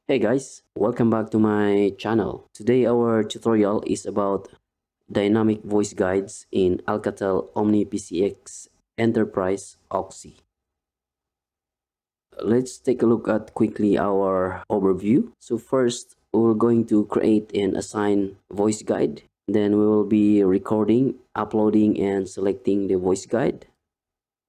Hey guys, welcome back to my channel. Today our tutorial is about dynamic voice guides in Alcatel OmniPCX Enterprise OXE. Let's take a look at quickly our overview. So first, we're going to create and assign voice guide. Then we will be recording, uploading, and selecting the voice guide.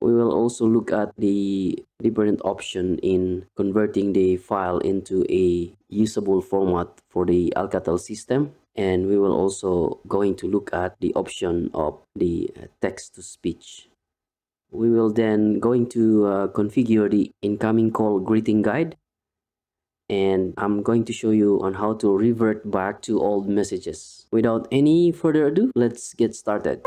We will also look at the different option in converting the file into a usable format for the Alcatel system. And we will also going to look at the option of the text to speech. We will then going to configure the incoming call greeting guide. And I'm going to show you on how to revert back to old messages. Without any further ado, let's get started.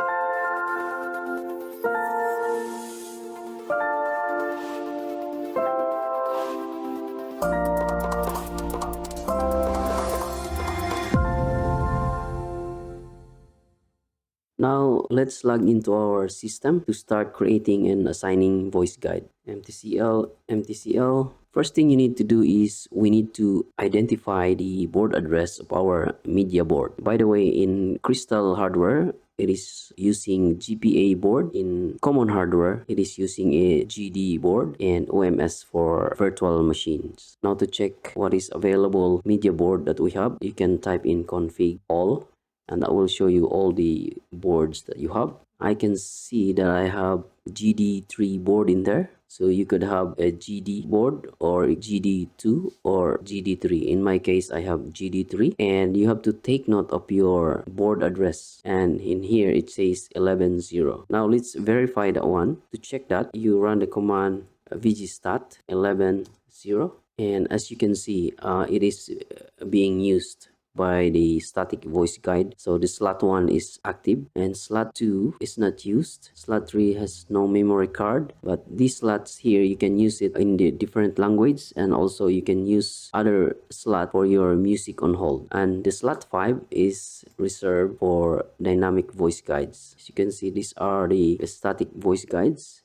Now let's log into our system to start creating and assigning voice guide. MTCL. First thing you need to do is we need to identify the board address of our media board. By the way, in Crystal hardware, it is using GPA board. In common hardware, it is using a GD board and OMS for virtual machines. Now to check what is available media board that we have, you can type in config all, and that will show you all the boards that you have. I can see that I have GD3 board in there. So you could have a GD board or GD2 or GD3. In my case, I have GD3, and you have to take note of your board address. And in here, it says 11.0. Now let's verify that one. To check that, you run the command vgstat 11.0. And as you can see, it is being used by the static voice guide. So the slot 1 is active and slot 2 is not used. Slot 3 has no memory card, but these slots here you can use it in the different language, and also you can use other slot for your music on hold. And the slot 5 is reserved for dynamic voice guides. As you can see, these are the static voice guides.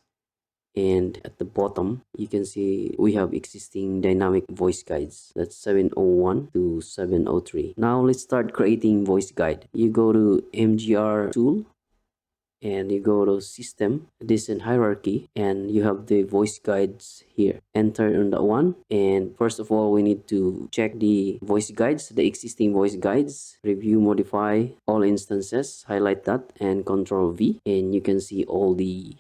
And at the bottom, you can see we have existing dynamic voice guides. That's 701 to 703. Now let's start creating voice guide. You go to MGR tool and you go to system, descent hierarchy, and you have the voice guides here. Enter on that one. And first of all, we need to check the voice guides, the existing voice guides. Review, modify all instances, highlight that and Control V, and you can see all the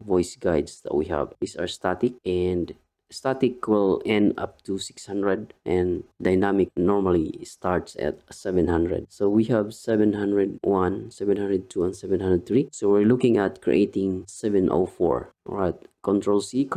voice guides that we have. These are static, and static will end up to 600, and dynamic normally starts at 700. So we have 701, 702, and 703. So we're looking at creating 704. All right, Control C,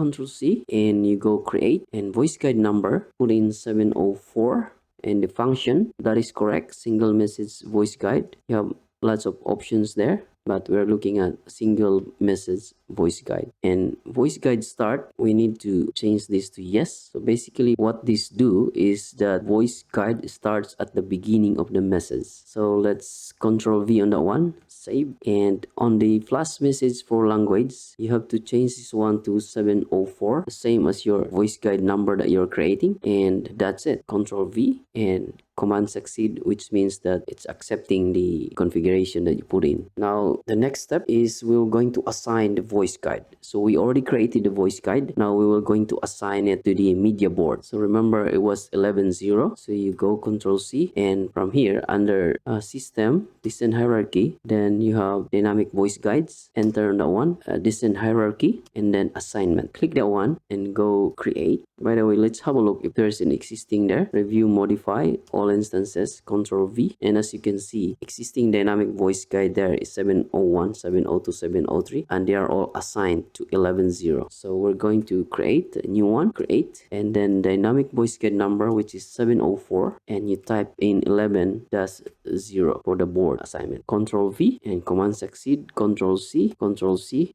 and you go create, and voice guide number, put in 704, and the function that is correct, single message voice guide. You have lots of options there, but we're looking at single message voice guide. And voice guide start, we need to change this to yes. So basically what this do is that voice guide starts at the beginning of the message. So let's Control V on that one, save. And on the flash message for language, you have to change this one to 704, the same as your voice guide number that you're creating. And that's it. Control V and command succeed, which means that it's accepting the configuration that you put in. Now the next step is we're going to assign the voice guide. So we already created the voice guide. Now we will going to assign it to the media board. So remember, it was 11.0. So you go Control C, and from here under system, descent hierarchy, then you have dynamic voice guides. Enter on that one, descent hierarchy, and then assignment. Click that one and go create. By the way, let's have a look if there's an existing there. Review, modify all instances, Control V, and as you can see, existing dynamic voice guide there is 701, 702, 703, and they are all assigned to 11.0. So we're going to create a new one, create, and then dynamic voice guide number, which is 704, and you type in 11-0 for the board assignment. Control V and command succeed, Control C,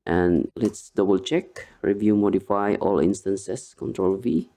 and let's double check. Review, modify all instances, Control V,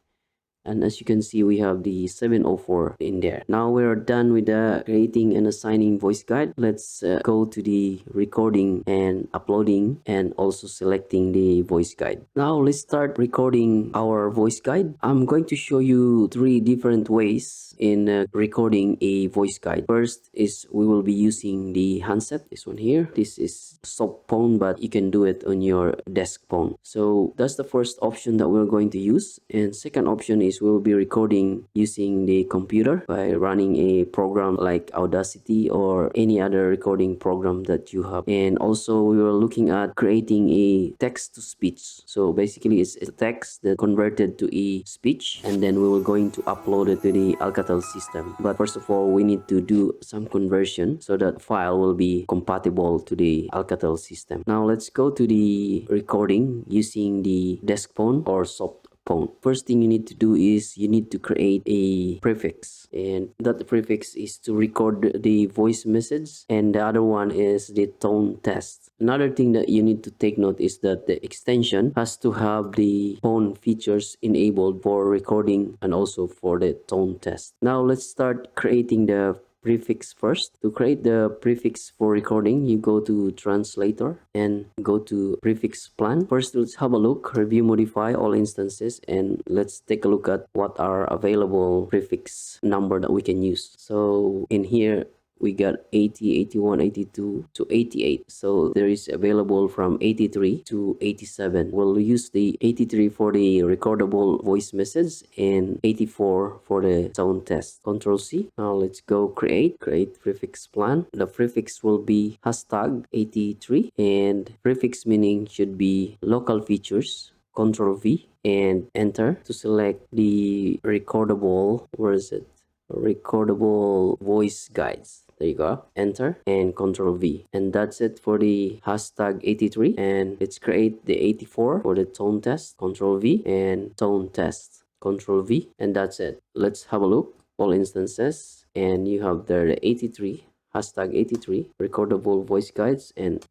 And as you can see, we have the 704 in there. Now we're done with the creating and assigning voice guide. Let's go to the recording and uploading and also selecting the voice guide. Now let's start recording our voice guide. I'm going to show you 3 different ways in recording a voice guide. First is we will be using the handset, this one here. This is soft phone, but you can do it on your desk phone. So that's the first option that we're going to use. And second option is we'll be recording using the computer by running a program like Audacity or any other recording program that you have. And also we were looking at creating a text to speech. So basically it's a text that converted to a speech, and then we were going to upload it to the Alcatel system. But first of all, we need to do some conversion so that file will be compatible to the Alcatel system. Now let's go to the recording using the desk phone or soft phone. First thing you need to do is you need to create a prefix, and that prefix is to record the voice message, and the other one is the tone test. Another thing that you need to take note is that the extension has to have the phone features enabled for recording and also for the tone test. Now let's start creating the prefix first. To create the prefix for recording, you go to translator and go to prefix plan. First, let's have a look, review, modify all instances, and let's take a look at what are available prefix number that we can use. So in here we got 80, 81, 82 to 88. So there is available from 83 to 87. We'll use the 83 for the recordable voice message and 84 for the tone test. Control C. Now let's go create prefix plan. The prefix will be hashtag 83, and prefix meaning should be local features. Control V and enter to select the recordable, where is it? Recordable voice guides. There you go. Enter and Control V. And that's it for the hashtag 83. And let's create the 84 for the tone test. Control V and tone test. Control V. And that's it. Let's have a look. All instances. And you have there the 83, hashtag 83, recordable voice guides and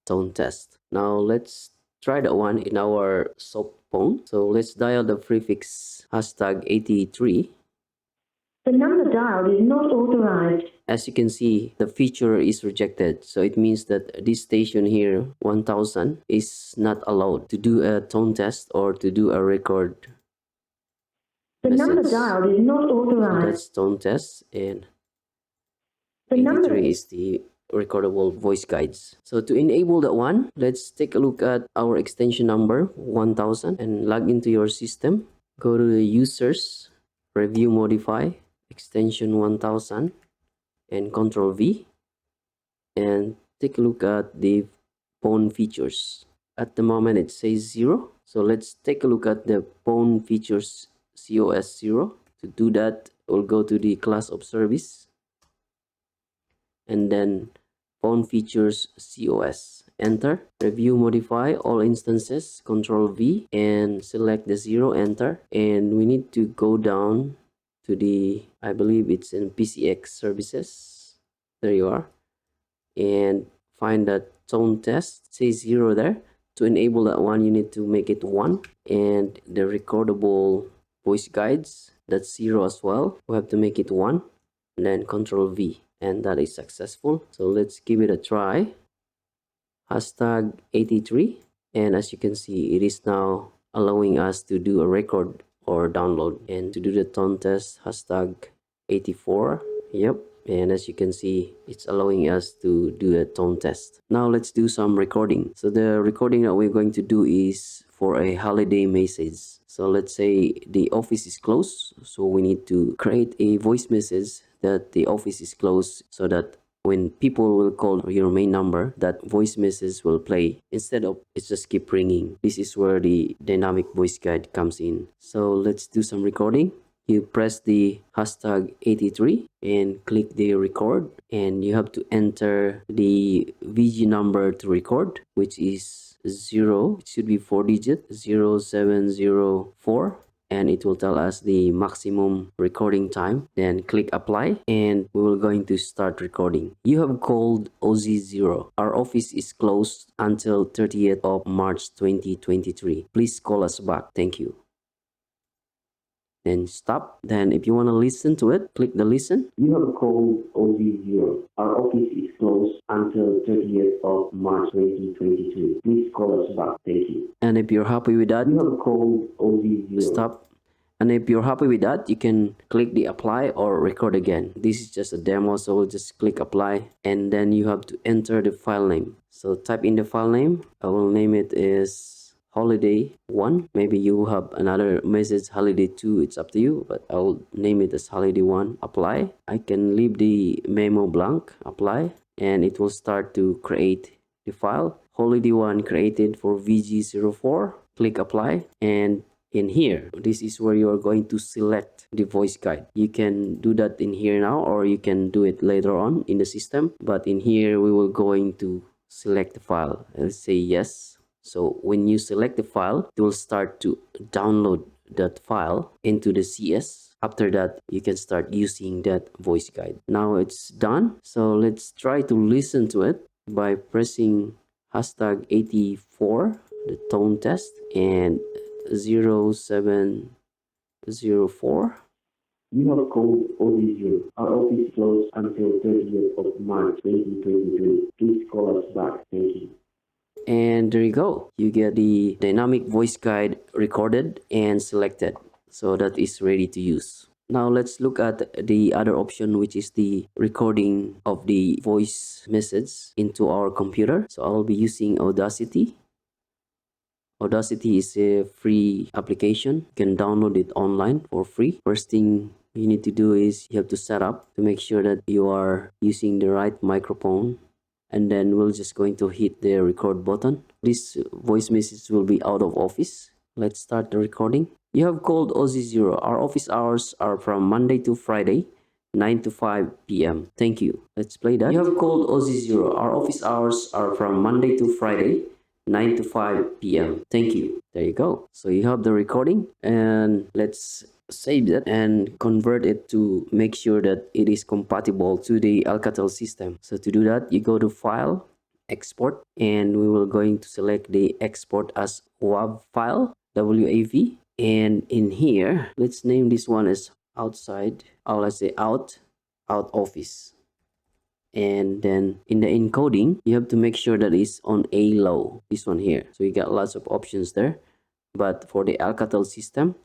tone test. Now let's try that one in our soft phone. So let's dial the prefix hashtag 83. The number dialed is not authorized. As you can see, the feature is rejected. So it means that this station here, 1000, is not allowed to do a tone test or to do a record The message. number dialed is not So authorized. that's tone test, and The 83 number is the recordable voice guides. So to enable that one, let's take a look at our extension number 1000 and log into your system. Go to the users, review, modify extension 1000 and Control V, and take a look at the phone features. At the moment it says 0, so let's take a look at the phone features COS 0. To do that, we'll go to the class of service and then phone features COS. Enter, review, modify all instances, Control V and select the 0, enter, and we need to go down to the, I believe it's in PCX services. There you are, and find that tone test, say 0 there. To enable that one, you need to make it 1, and the recordable voice guides, that's 0 as well. We have to make it 1, and then Control V, and that is successful. So let's give it a try. Hashtag 83, and as you can see, it is now allowing us to do a record or download. And to do the tone test, hashtag 84, yep, and as you can see, it's allowing us to do a tone test. Now let's do some recording. So the recording that we're going to do is for a holiday message. So let's say the office is closed, so we need to create a voice message that the office is closed, so that when people will call your main number, that voice message will play instead of it just keep ringing. This is where the dynamic voice guide comes in. So let's do some recording. You press the hashtag 83 and click the record, and you have to enter the VG number to record, which is 0. It should be 4-digit, 0704. And it will tell us the maximum recording time. Then click apply, and we will going to start recording. You have called OZ0. Our office is closed until 30th of March 2023. Please call us back. Thank you. then stop. Then if you want to listen to it, click the listen. You have called OZ0. Our office is closed until 30th of March 2022. Please call us back. Thank you. And if you're happy with that, you have called OZ0. Stop. And if you're happy with that, you can click the apply or record again. This is just a demo, so we'll just click apply, and then you have to enter the file name. So type in the file name. I will name it as holiday 1. Maybe you have another message holiday 2, it's up to you, but I'll name it as holiday 1. Apply. I can leave the memo blank, apply, and it will start to create the file. Holiday 1 created for VG04. Click apply, and in here, this is where you are going to select the voice guide. You can do that in here now, or you can do it later on in the system, but in here we will going to select the file. Let's say yes. So when you select the file, it will start to download that file into the CS. After that, you can start using that voice guide. Now it's done, so let's try to listen to it by pressing hashtag 84, the tone test, and 0704. You have called OZ0. Our office closed until 30th of March 2022. Please call us back. Thank you. And there you go. You get the dynamic voice guide recorded and selected. So that is ready to use. Now let's look at the other option, which is the recording of the voice message into our computer. So I'll be using Audacity. Audacity is a free application. You can download it online for free. First thing you need to do is you have to set up to make sure that you are using the right microphone, and then we're just going to hit the record button. This voice message will be out of office. Let's start the recording. You have called OZ0. Our office hours are from Monday to Friday, 9 to 5 p.m. Thank you. Let's play that. You have called OZ0. Our office hours are from Monday to Friday, 9 to 5 p.m. Thank you. There you go. So you have the recording, and let's save that and convert it to make sure that it is compatible to the Alcatel system. So to do that, you go to File, Export, and we will going to select the export as WAV file, WAV. And in here, let's name this one as outside, or let's say out office. And then in the encoding, you have to make sure that it's on A low, this one here. So you got lots of options there, but for the Alcatel system,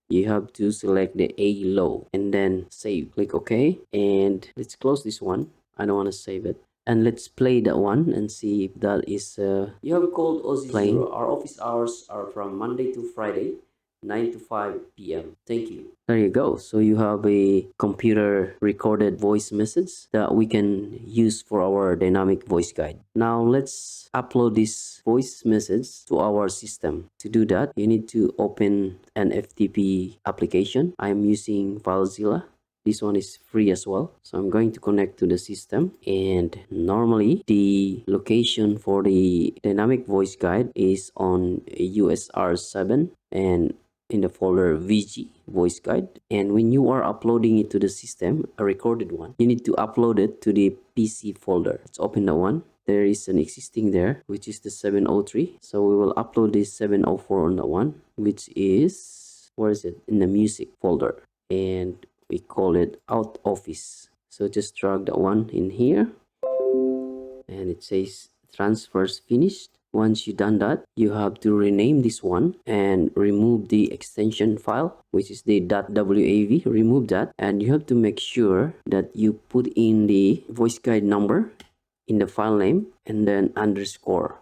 you have to select the A low and then save. Click OK, and let's close this one. I don't want to save it. And let's play that one and see if that is you have called OZ0. Our office hours are from Monday to Friday, 9 to 5 p.m. Thank you. There you go. So you have a computer recorded voice message that we can use for our dynamic voice guide. Now let's upload this voice message to our system. To do that, you need to open an FTP application. I'm using FileZilla. This one is free as well. So I'm going to connect to the system, and normally the location for the dynamic voice guide is on USR7 and in the folder VG voice guide. And when you are uploading it to the system, a recorded one, you need to upload it to the PC folder. Let's open that one. There is an existing there, which is the 703. So we will upload this 704 on that one, which is, where is it? In the music folder. And we call it out office. So just drag that one in here, and it says transfers finished. Once you've done that, you have to rename this one and remove the extension file, which is the .wav. Remove that, and you have to make sure that you put in the voice guide number in the file name and then underscore.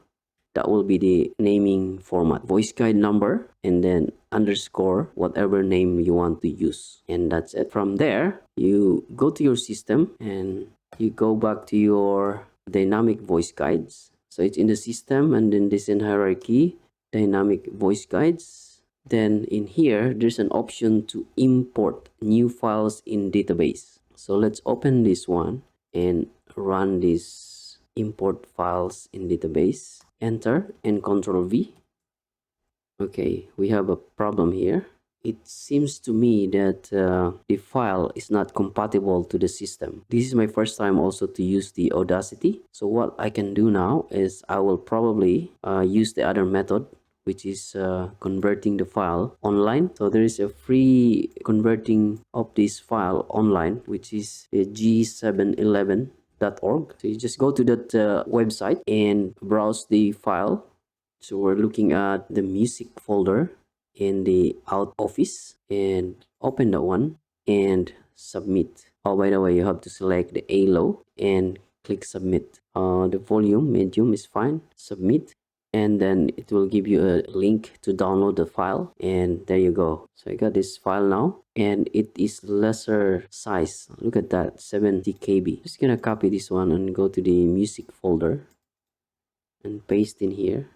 That will be the naming format. Voice guide number and then underscore whatever name you want to use. And that's it. From there, you go to your system and you go back to your dynamic voice guides. So it's in the system, and then this in hierarchy, dynamic voice guides. Then in here, there's an option to import new files in database. So let's open this one and run this import files in database. Enter and Control V. Okay, we have a problem here. It seems to me that the file is not compatible to the system. This is my first time also to use the Audacity. So what I can do now is I will probably use the other method, which is converting the file online. So there is a free converting of this file online, which is g711.org. So you just go to that website and browse the file. So we're looking at the music folder in the out office, and open that one and submit. Oh, by the way, you have to select the A low and click submit. The volume medium is fine. Submit, and then it will give you a link to download the file, and there you go. So I got this file now, and it is lesser size. Look at that, 70 KB. Just gonna copy this one and go to the music folder and paste in here.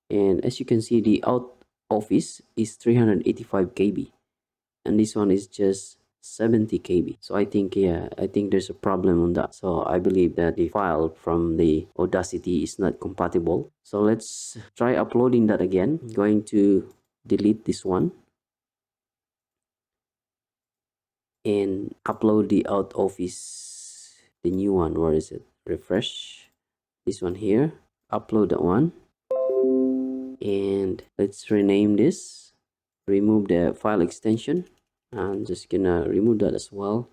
And as you can see, the out office is 385 KB, and this one is just 70 KB. So I think, yeah, I think there's a problem on that. So I believe that the file from the Audacity is not compatible. So let's try uploading that again. I'm going to delete this one and upload the out office, the new one. Where is it? Refresh this one here, upload that one, and let's rename this. Remove the file extension. I'm just gonna remove that as well,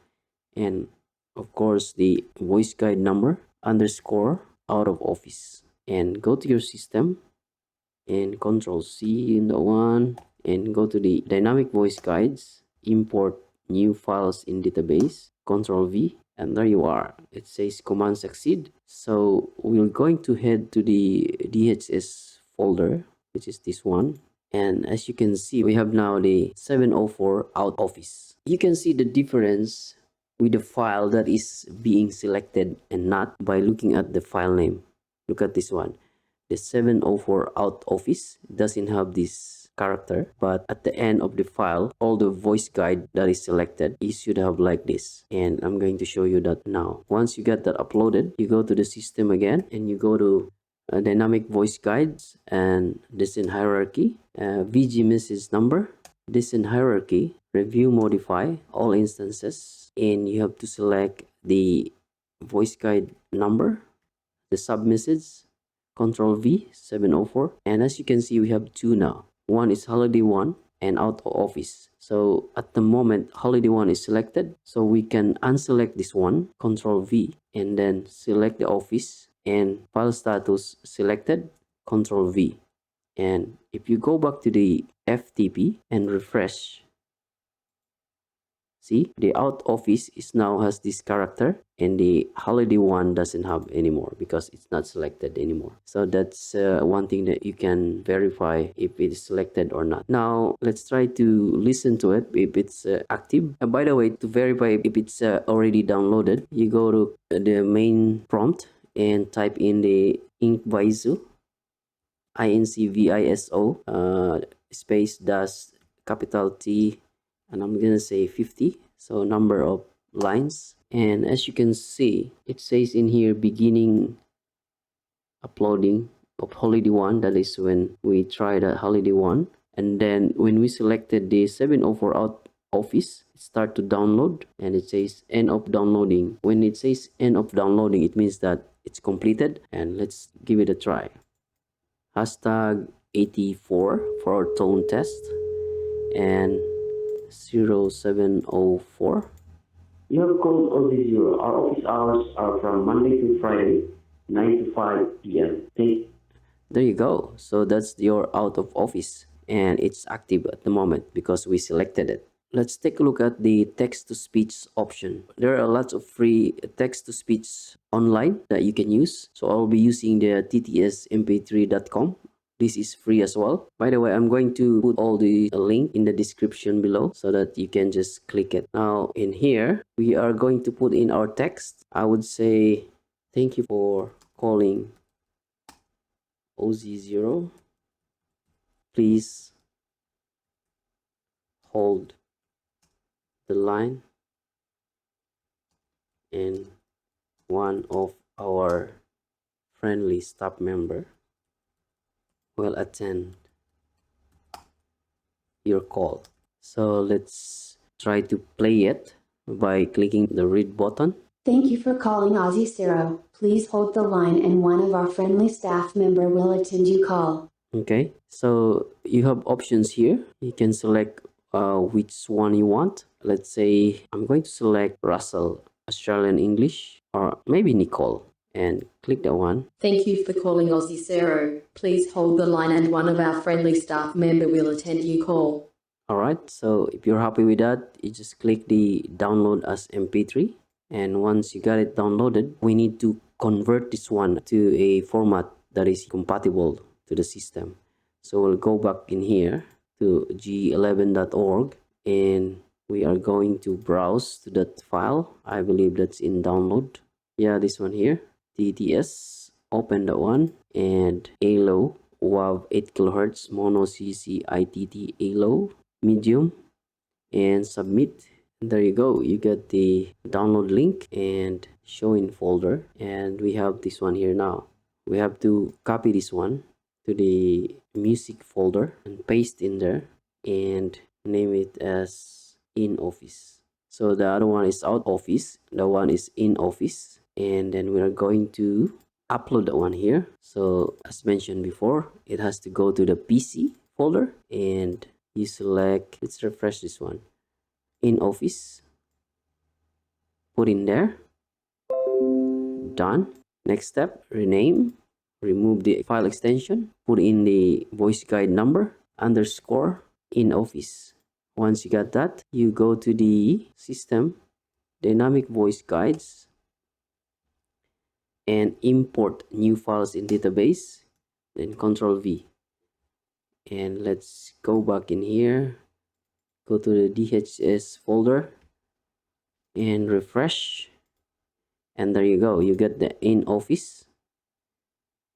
and of course the voice guide number underscore out of office, and go to your system and control C in the one, and go to the dynamic voice guides, import new files in database, control V, and there you are. It says command succeed. So we're going to head to the DHS folder, which is this one. And as you can see, we have now the 704 out office. You can see the difference with the file that is being selected and not by looking at the file name. Look at this one. The 704 out office doesn't have this character, but at the end of the file, all the voice guide that is selected, it should have like this. And I'm going to show you that now. Once you get that uploaded, you go to the system again, and you go to dynamic voice guides and descent hierarchy, VG message number, descent hierarchy, review modify all instances, and you have to select the voice guide number, the sub message, control V 704, and as you can see, we have two now. One is holiday 1 and out of office. So at the moment, holiday 1 is selected, so we can unselect this one, control V, and then select the office, and file status selected, control V. And if you go back to the FTP and refresh, see, the out office is now has this character, and the holiday 1 doesn't have anymore because it's not selected anymore. So that's one thing that you can verify if it is selected or not. Now let's try to listen to it if it's active. And by the way, to verify if it's already downloaded, you go to the main prompt and type in the incviso, incviso space dash capital T, and I'm gonna say 50, so number of lines. And as you can see, it says in here beginning uploading of holiday 1. That is when we tried that holiday 1, and then when we selected the 704 out office, it start to download, and it says end of downloading. When it says end of downloading, it means that it's completed. And let's give it a try. Hashtag 84 for our tone test, and 0704. You have called Aussie Zero. Our office hours are from Monday to Friday, 9 to 5 p.m. There you go. So that's your out of office, and it's active at the moment because we selected it. Let's take a look at the text-to-speech option. There are lots of free text-to-speech online that you can use. So I'll be using the ttsmp3.com. This is free as well. By the way, I'm going to put all the link in the description below so that you can just click it. Now in here, we are going to put in our text. I would say, thank you for calling OZ0. Please hold the line, and one of our friendly staff member will attend your call. So let's try to play it by clicking the read button. Thank you for calling Aussie Zero. Please hold the line and one of our friendly staff member will attend your call. Okay, so you have options here. You can select which one you want. Let's say I'm going to select Russell, Australian English, or maybe Nicole, and click that one. Thank you for calling Aussie Zero. Please hold the line and one of our friendly staff member will attend your call. Alright, so if you're happy with that, you just click the download as MP3. And once you got it downloaded, we need to convert this one to a format that is compatible to the system. So we'll go back in here to g11.org and we are going to browse to that file. I believe that's in download. Yeah, this one here, TTS, open that one, and ALO, WAV 8 kHz mono CC ITT ALO, medium, and submit. And there you go, you get the download link and show in folder, and we have this one here. Now we have to copy this one to the music folder and paste in there and name it as in office. So the other one is out office, the one is in office, and then we are going to upload that one here. So as mentioned before, it has to go to the PC folder, and you select, let's refresh this one, in office, put in there, done. Next step, rename, remove the file extension, put in the voice guide number, underscore, in office. Once you got that, you go to the system, dynamic voice guides, and import new files in database, then Control V. And let's go back in here, go to the DHS folder and refresh, and there you go, you get the in office.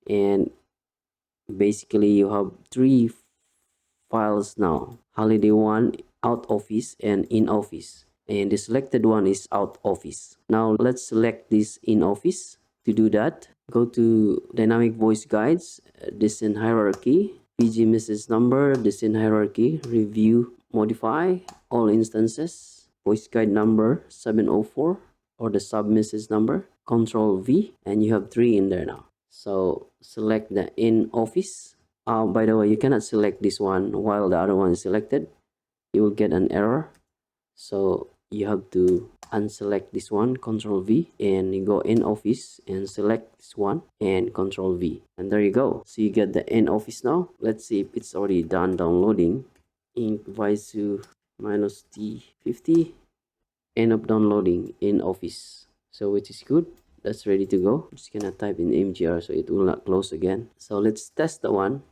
And basically you have three files now: holiday one, out office, and in office. And the selected one is out office. Now let's select this in office. To do that, go to dynamic voice guides, descent hierarchy, PG message number, descent hierarchy, review, modify all instances, voice guide number 704 or the sub message number, Control V, and you have three in there now. So select the in office. By the way, you cannot select this one while the other one is selected. You will get an error. So you have to unselect this one, Control V, and you go in office and select this one and Control V, and there you go. So you get the in office now. Let's see if it's already done downloading. Incvisu -T50, end up downloading in office, so which is good. That's ready to go. I'm just gonna type in mgr so it will not close again. So let's test the one.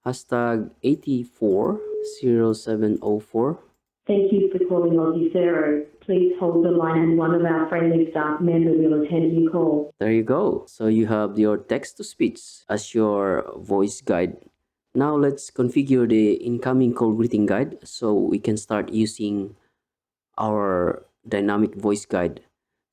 Hashtag 840704. Thank you for calling Aussie Zero. Please hold the line and one of our friendly staff members will attend your call. There you go. So you have your text-to-speech as your voice guide. Now let's configure the incoming call greeting guide so we can start using our dynamic voice guide.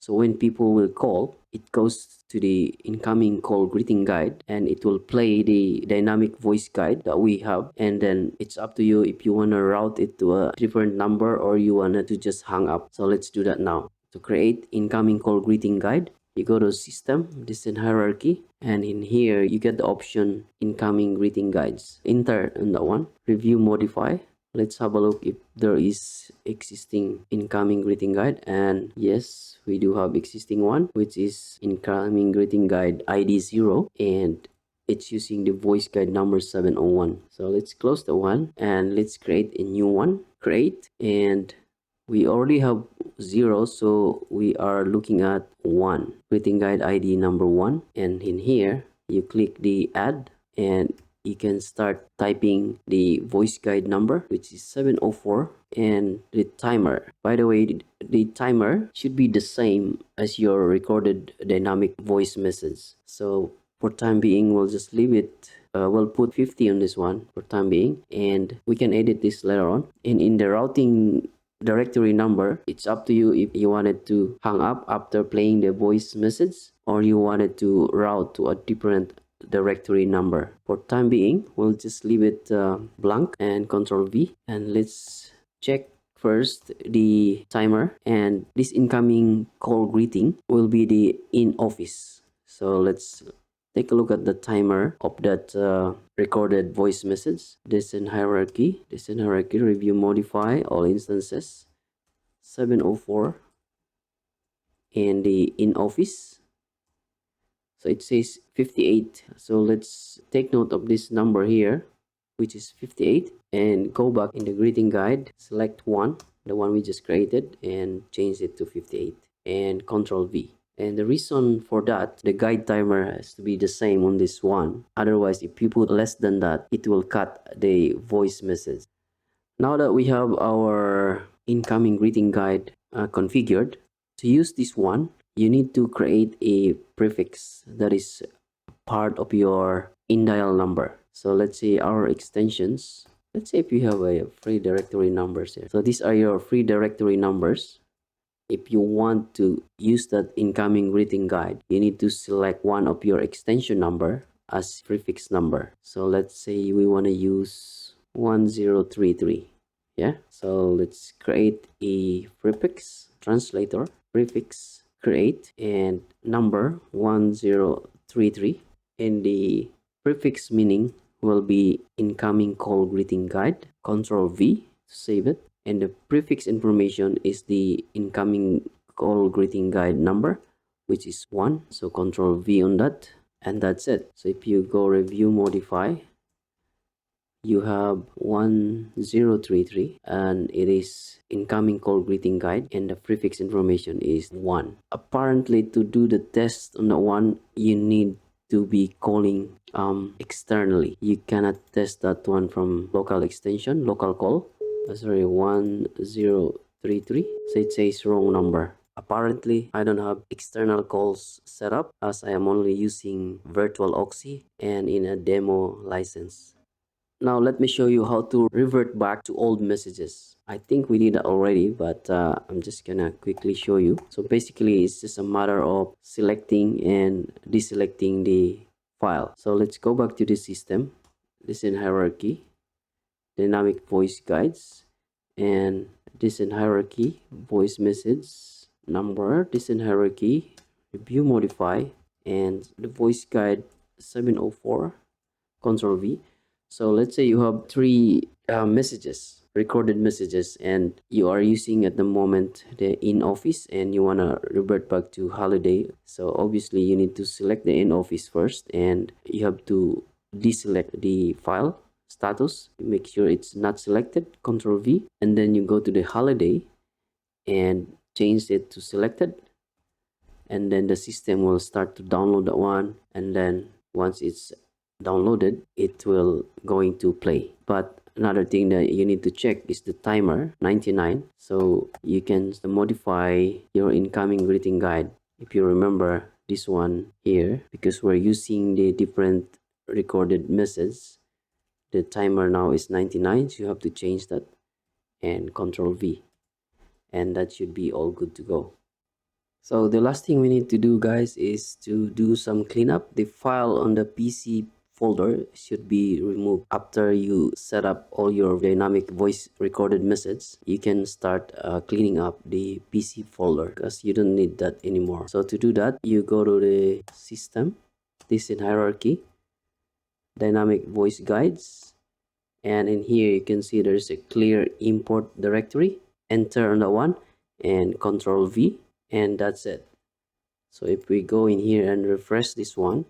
So when people will call, it goes to the incoming call greeting guide and it will play the dynamic voice guide that we have, and then it's up to you if you want to route it to a different number or you want to just hang up. So let's do that now. To create incoming call greeting guide, you go to system, descent hierarchy, and in here you get the option incoming greeting guides. Enter on that one, review, modify. Let's have a look if there is existing incoming greeting guide, and yes, we do have existing one, which is incoming greeting guide ID 0, and it's using the voice guide number 701. So let's close the one and let's create a new one. Create, and we already have 0, so we are looking at 1, greeting guide ID number 1, and in here you click the add and you can start typing the voice guide number, which is 704, and the timer. By the way, the timer should be the same as your recorded dynamic voice message. So for time being, we'll just leave it. We'll put 50 on this one for time being, and we can edit this later on. And in the routing directory number, it's up to you if you wanted to hang up after playing the voice message or you wanted to route to a different directory number. For time being, we'll just leave it blank and Control V, and let's check first the timer, and this incoming call greeting will be the in office. So let's take a look at the timer of that recorded voice message. Descent hierarchy, review, modify all instances, 704, and the in office. So it says 58. So let's take note of this number here, which is 58, and go back in the greeting guide, select one, the one we just created, and change it to 58, and Control V. And the reason for that, the guide timer has to be the same on this one. Otherwise, if you put less than that, it will cut the voice message. Now that we have our incoming greeting guide configured, to use this one, you need to create a prefix that is part of your in-dial number. So let's say our extensions. Let's say if you have a free directory numbers here. So these are your free directory numbers. If you want to use that incoming greeting guide, you need to select one of your extension number as prefix number. So let's say we want to use 1033. Yeah, so let's create a prefix translator, prefix create, and number 1033, and the prefix meaning will be incoming call greeting guide. Control V to save it, and the prefix information is the incoming call greeting guide number, which is 1. So Control V on that, and that's it. So if you go review, modify, you have 1033, and it is incoming call greeting guide, and the prefix information is 1. Apparently, to do the test on the one, you need to be calling externally. You cannot test that one from local extension, local call. Sorry, 1033. So it says wrong number. Apparently, I don't have external calls set up, as I am only using virtual OXE and in a demo license. Now let me show you how to revert back to old messages. I think we did that already, but I'm just gonna quickly show you. So basically, it's just a matter of selecting and deselecting the file. So let's go back to the system. This in hierarchy, dynamic voice guides, and this in hierarchy, voice message number, this in hierarchy, review, modify, and the voice guide 704, Control V. So let's say you have 3 messages, recorded messages, and you are using at the moment the in office, and you want to revert back to holiday. So obviously you need to select the in office first, and you have to deselect the file status, make sure it's not selected, Control V, and then you go to the holiday and change it to selected, and then the system will start to download that one, and then once it's downloaded, it will going to play. But another thing that you need to check is the timer 99. So you can modify your incoming greeting guide. If you remember this one here, because we're using the different recorded message, the timer now is 99, so you have to change that, and Control V, and that should be all good to go. So the last thing we need to do, guys, is to do some cleanup. The file on the PC folder should be removed. After you set up all your dynamic voice recorded message, you can start cleaning up the PC folder, because you don't need that anymore. So to do that, you go to the system, this in hierarchy, dynamic voice guides, and in here you can see there's a clear import directory. Enter on the one and Control V, and that's it. So if we go in here and refresh this one,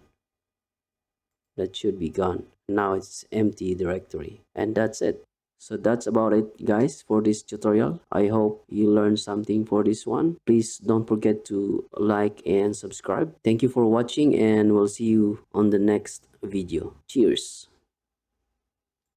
that should be gone. Now it's empty directory, and that's it. So that's about it, guys, for this tutorial. I hope you learned something for this one. Please don't forget to like and subscribe. Thank you for watching, and we'll see you on the next video. Cheers.